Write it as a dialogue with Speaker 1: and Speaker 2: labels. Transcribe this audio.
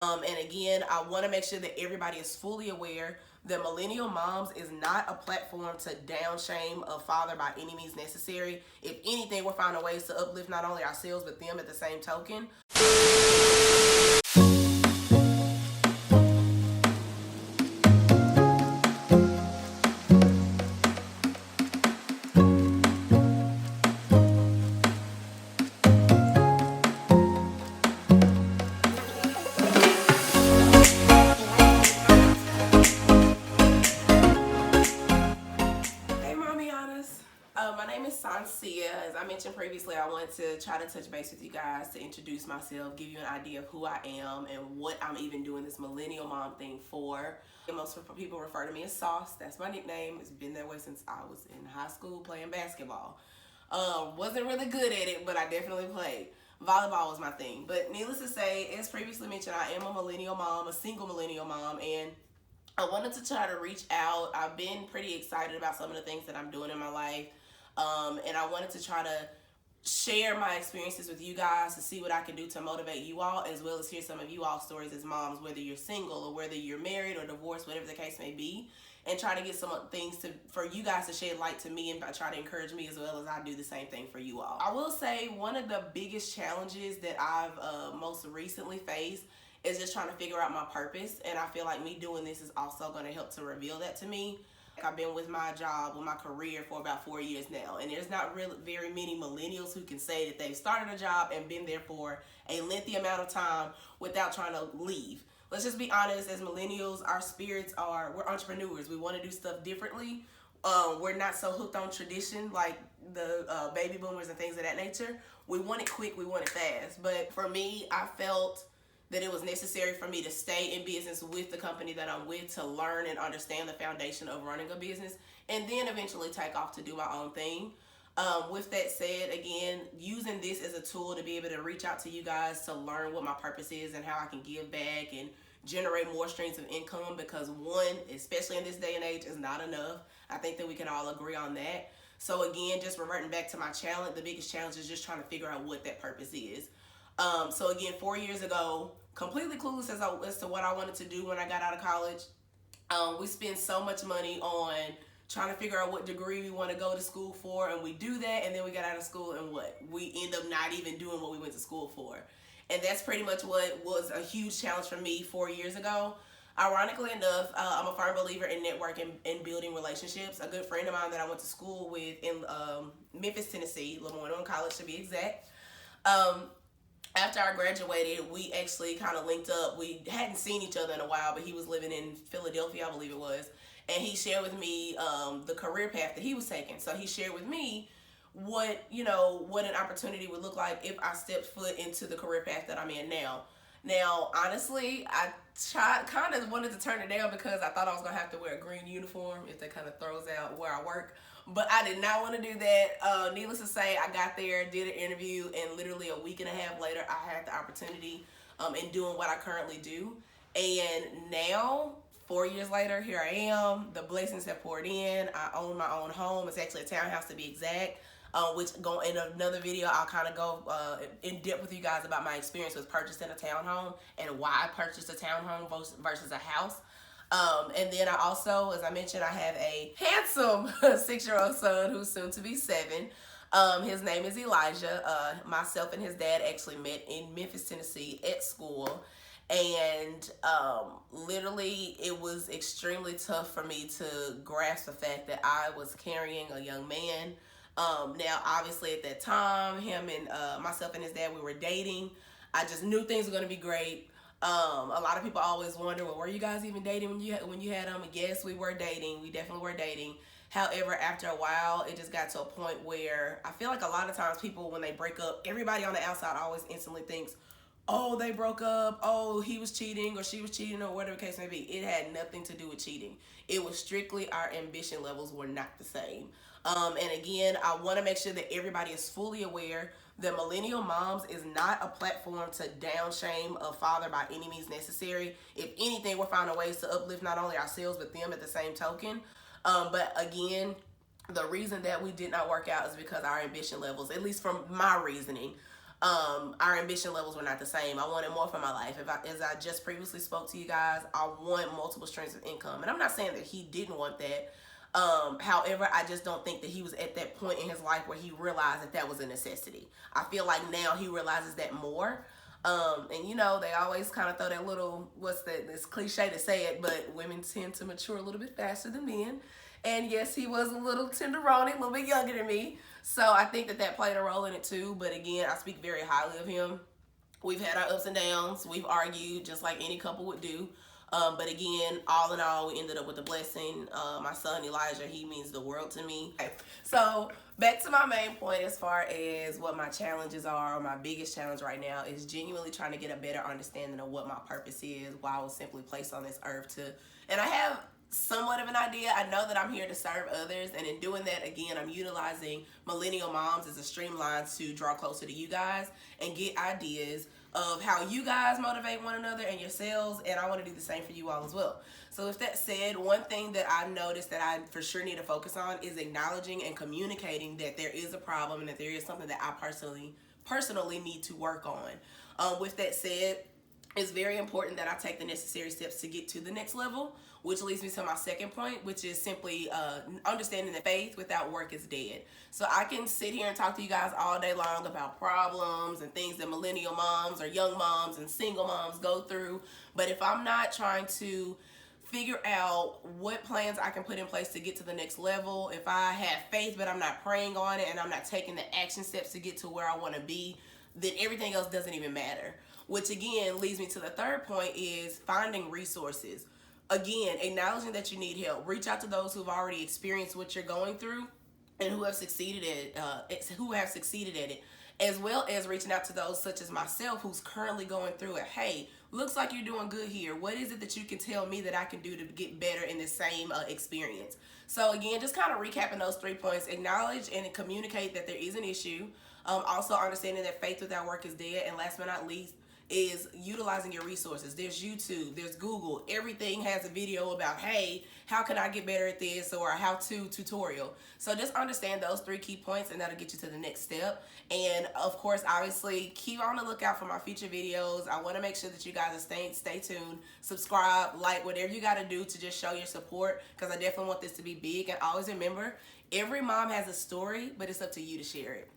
Speaker 1: And again, I want to make sure that everybody is fully aware that Millennial Moms is not a platform to down shame a father by any means necessary. If anything, we're finding ways to uplift not only ourselves but them at the same token. Hey, Mamianas. My name is Sansia. As I mentioned previously, I want to try to touch base with you guys to introduce myself, give you an idea of who I am and what I'm even doing this millennial mom thing for. And most people refer to me as Sauce. That's my nickname. It's been that way since I was in high school playing basketball. Wasn't really good at it, but I definitely played. Volleyball was my thing. But needless to say, as previously mentioned, I am a millennial mom, a single millennial mom, and I wanted to try to reach out. I've been pretty excited about some of the things that I'm doing in my life. And I wanted to try to share my experiences with you guys to see what I can do to motivate you all, as well as hear some of you all stories as moms, whether you're single or whether you're married or divorced, whatever the case may be, and try to get some things for you guys to shed light to me and try to encourage me as well as I do the same thing for you all. I will say one of the biggest challenges that I've most recently faced is just trying to figure out my purpose, and I feel like me doing this is also going to help to reveal that to me. I've been with my job, with my career for about 4 years now, and there's not really very many millennials who can say that they've started a job and been there for a lengthy amount of time without trying to leave. Let's just be honest, as millennials, our spirits are, we're entrepreneurs. We want to do stuff differently. We're not so hooked on tradition like the baby boomers and things of that nature. We want it quick, we want it fast. But for me, I felt that it was necessary for me to stay in business with the company that I'm with to learn and understand the foundation of running a business and then eventually take off to do my own thing. With that said, again, using this as a tool to be able to reach out to you guys to learn what my purpose is and how I can give back and generate more streams of income, because one, especially in this day and age, is not enough. I think that we can all agree on that. So again, just reverting back to my challenge, the biggest challenge is just trying to figure out what that purpose is. So again, 4 years ago, completely clueless as to what I wanted to do when I got out of college. We spend so much money on trying to figure out what degree we want to go to school for, and we do that, and then we got out of school, and we end up not even doing what we went to school for. And that's pretty much what was a huge challenge for me 4 years ago. Ironically enough, I'm a firm believer in networking and building relationships. A good friend of mine that I went to school with in Memphis, Tennessee, LaMoille College to be exact, after I graduated, we actually kind of linked up. We hadn't seen each other in a while, but he was living in Philadelphia, I believe it was. And he shared with me the career path that he was taking. So he shared with me what an opportunity would look like if I stepped foot into the career path that I'm in now. Now, honestly, I kind of wanted to turn it down because I thought I was going to have to wear a green uniform, if that kind of throws out where I work. But I did not want to do that. Needless to say, I got there, did an interview, and literally a week and a half later, I had the opportunity in doing what I currently do. And now, 4 years later, here I am. The blessings have poured in. I own my own home. It's actually a townhouse to be exact. Which go in another video, I'll kind of go in depth with you guys about my experience with purchasing a townhome and why I purchased a townhome versus a house. And then I also, as I mentioned, I have a handsome 6-year-old son who's soon to be 7. His name is Elijah. Myself and his dad actually met in Memphis, Tennessee at school. And literally, it was extremely tough for me to grasp the fact that I was carrying a young man. Now, obviously, at that time, him and myself and his dad, we were dating. I just knew things were going to be great. A lot of people always wonder, well, were you guys even dating when you had them? Yes, we were dating. We definitely were dating. However, after a while, it just got to a point where I feel like a lot of times people, when they break up, everybody on the outside always instantly thinks, oh, they broke up, oh, he was cheating or she was cheating or whatever the case may be. It had nothing to do with cheating. It was strictly our ambition levels were not the same. And again, I want to make sure that everybody is fully aware that Millennial Moms is not a platform to down shame a father by any means necessary. If anything, we're finding ways to uplift not only ourselves but them at the same token. But again, the reason that we did not work out is because our ambition levels, at least from my reasoning, our ambition levels were not the same. I wanted more for my life. As I just previously spoke to you guys, I want multiple streams of income. And I'm not saying that he didn't want that. However, I just don't think that he was at that point in his life where he realized that that was a necessity. I feel like now he realizes that more. And you know, they always kind of throw that little, this cliche to say it, but women tend to mature a little bit faster than men. And yes, he was a little tenderoni, a little bit younger than me. So I think that that played a role in it too. But again, I speak very highly of him. We've had our ups and downs. We've argued just like any couple would do. But again, all in all, we ended up with a blessing. My son Elijah, he means the world to me. Okay. So back to my main point as far as what my challenges are, or my biggest challenge right now is genuinely trying to get a better understanding of what my purpose is, why I was simply placed on this earth to, and I have somewhat of an idea. I know that I'm here to serve others, and in doing that, again, I'm utilizing Millennial Moms as a streamline to draw closer to you guys and get ideas of how you guys motivate one another and yourselves, and I want to do the same for you all as well. So with that said, one thing that I've noticed that I for sure need to focus on is acknowledging and communicating that there is a problem and that there is something that I personally need to work on. With that said, it's very important that I take the necessary steps to get to the next level, which leads me to my second point, which is simply understanding that faith without work is dead. So I can sit here and talk to you guys all day long about problems and things that millennial moms or young moms and single moms go through, but if I'm not trying to figure out what plans I can put in place to get to the next level, if I have faith but I'm not praying on it and I'm not taking the action steps to get to where I want to be, then everything else doesn't even matter. Which again leads me to the third point, is finding resources. Again, acknowledging that you need help. Reach out to those who've already experienced what you're going through and who have succeeded at it, as well as reaching out to those such as myself who's currently going through it. Hey, looks like you're doing good here. What is it that you can tell me that I can do to get better in the same experience? So again, just kind of recapping those 3 points: acknowledge and communicate that there is an issue. Also understanding that faith without work is dead. And last but not least, is utilizing your resources. There's YouTube, there's Google. Everything has a video about, hey, how can I get better at this, or a how-to tutorial. So just understand those 3 key points and that'll get you to the next step. And of course, obviously, keep on the lookout for my future videos. I want to make sure that you guys are stay tuned, subscribe, like, whatever you got to do to just show your support, because I definitely want this to be big. And always remember, every mom has a story, but it's up to you to share it.